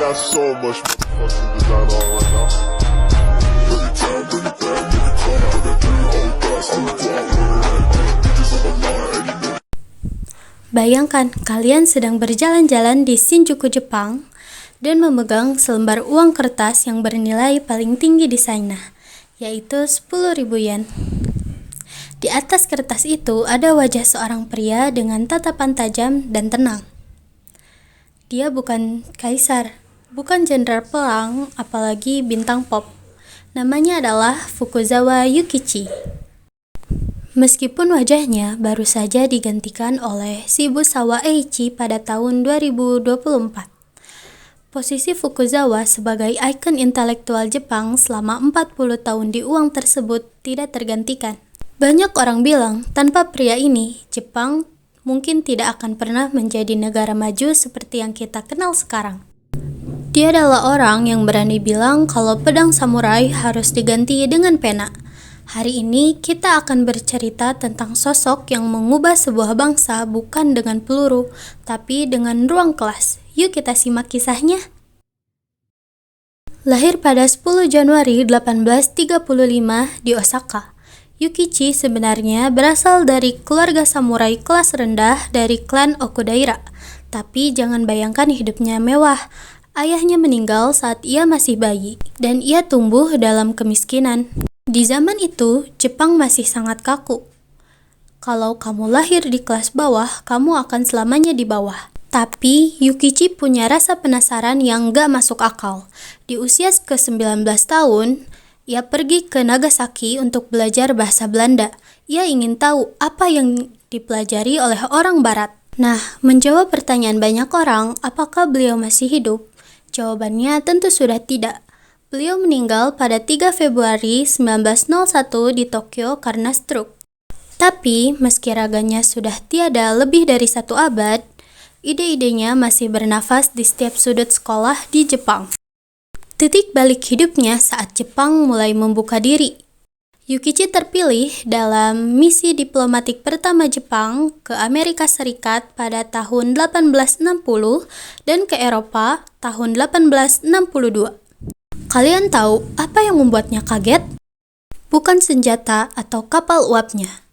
got so much fucking design on right now. Bring it down, bring it down, make it come out. I got 3 old guys, I'm the bitches on my line. Bayangkan kalian sedang berjalan-jalan di Shinjuku, Jepang, dan memegang selembar uang kertas yang bernilai paling tinggi di sana, yaitu 10.000 yen. Di atas kertas itu ada wajah seorang pria dengan tatapan tajam dan tenang. Dia bukan kaisar, bukan jenderal perang, apalagi bintang pop. Namanya adalah Fukuzawa Yukichi. Meskipun wajahnya baru saja digantikan oleh Shibusawa Eiichi pada tahun 2024. Posisi Fukuzawa sebagai ikon intelektual Jepang selama 40 tahun di uang tersebut tidak tergantikan. Banyak orang bilang tanpa pria ini, Jepang mungkin tidak akan pernah menjadi negara maju seperti yang kita kenal sekarang. Dia adalah orang yang berani bilang kalau pedang samurai harus diganti dengan pena. Hari ini kita akan bercerita tentang sosok yang mengubah sebuah bangsa bukan dengan peluru, tapi dengan ruang kelas. Yuk kita simak kisahnya. Lahir pada 10 Januari 1835 di Osaka, Yukichi sebenarnya berasal dari keluarga samurai kelas rendah dari klan Okudaira. Tapi jangan bayangkan hidupnya mewah. Ayahnya meninggal saat ia masih bayi, dan ia tumbuh dalam kemiskinan. Di zaman itu, Jepang masih sangat kaku. Kalau kamu lahir di kelas bawah, kamu akan selamanya di bawah. Tapi, Yukichi punya rasa penasaran yang gak masuk akal. Di usia ke-19 tahun, ia pergi ke Nagasaki untuk belajar bahasa Belanda. Ia ingin tahu apa yang dipelajari oleh orang Barat. Nah, menjawab pertanyaan banyak orang, apakah beliau masih hidup? Jawabannya tentu sudah tidak. Beliau meninggal pada 3 Februari 1901 di Tokyo karena stroke. Tapi, meski raganya sudah tiada lebih dari 1 abad, ide-idenya masih bernafas di setiap sudut sekolah di Jepang. Titik balik hidupnya saat Jepang mulai membuka diri. Yukichi terpilih dalam misi diplomatik pertama Jepang ke Amerika Serikat pada tahun 1860 dan ke Eropa tahun 1862. Kalian tahu apa yang membuatnya kaget? Bukan senjata atau kapal uapnya.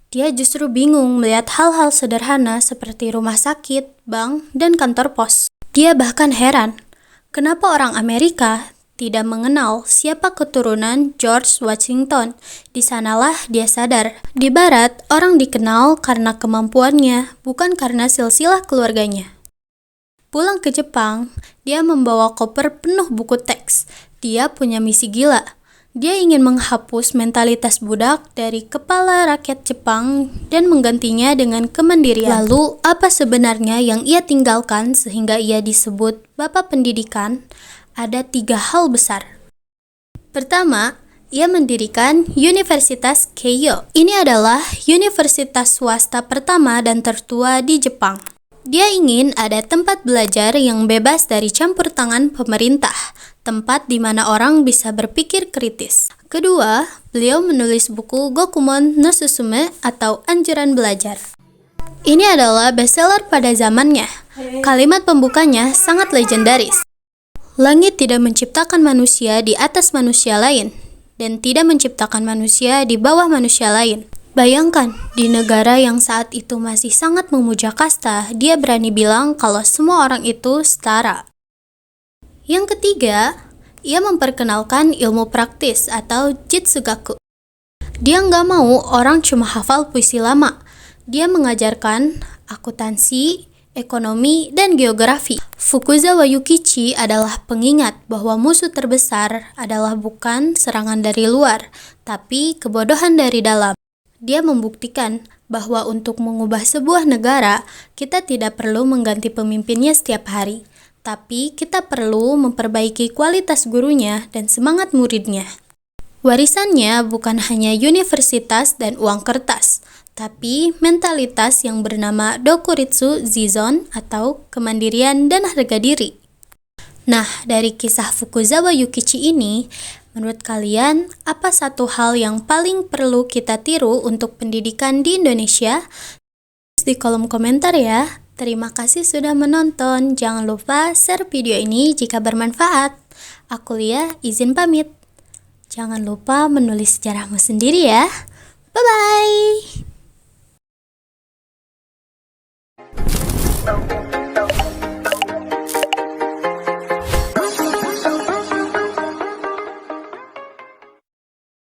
Dia justru bingung melihat hal-hal sederhana seperti rumah sakit, bank, dan kantor pos. Dia bahkan heran, kenapa orang Amerika tidak mengenal siapa keturunan George Washington. Di sanalah dia sadar, di Barat orang dikenal karena kemampuannya, bukan karena silsilah keluarganya. Pulang ke Jepang, dia membawa koper penuh buku teks. Dia punya misi gila. Dia ingin menghapus mentalitas budak dari kepala rakyat Jepang dan menggantinya dengan kemandirian. Lalu, apa sebenarnya yang ia tinggalkan sehingga ia disebut Bapak Pendidikan? Ada 3 hal besar. Pertama, ia mendirikan Universitas Keio. Ini adalah universitas swasta pertama dan tertua di Jepang. Dia ingin ada tempat belajar yang bebas dari campur tangan pemerintah, tempat di mana orang bisa berpikir kritis. Kedua, beliau menulis buku Gokumon no Susume atau Anjuran Belajar. Ini adalah bestseller pada zamannya. Kalimat pembukanya sangat legendaris. Langit tidak menciptakan manusia di atas manusia lain, dan tidak menciptakan manusia di bawah manusia lain. Bayangkan, di negara yang saat itu masih sangat memuja kasta, dia berani bilang kalau semua orang itu setara. Yang ketiga, ia memperkenalkan ilmu praktis atau jitsugaku. Dia nggak mau orang cuma hafal puisi lama. Dia mengajarkan akuntansi, ekonomi, dan geografi. Fukuzawa Yukichi adalah pengingat bahwa musuh terbesar adalah bukan serangan dari luar, tapi kebodohan dari dalam. Dia membuktikan bahwa untuk mengubah sebuah negara, kita tidak perlu mengganti pemimpinnya setiap hari, tapi kita perlu memperbaiki kualitas gurunya dan semangat muridnya. Warisannya bukan hanya universitas dan uang kertas, tapi mentalitas yang bernama Dokuritsu Zizon atau kemandirian dan harga diri. Nah, dari kisah Fukuzawa Yukichi ini, menurut kalian, apa satu hal yang paling perlu kita tiru untuk pendidikan di Indonesia? Di kolom komentar ya. Terima kasih sudah menonton. Jangan lupa share video ini jika bermanfaat. Aku Lia, izin pamit. Jangan lupa menulis sejarahmu sendiri ya. Bye-bye.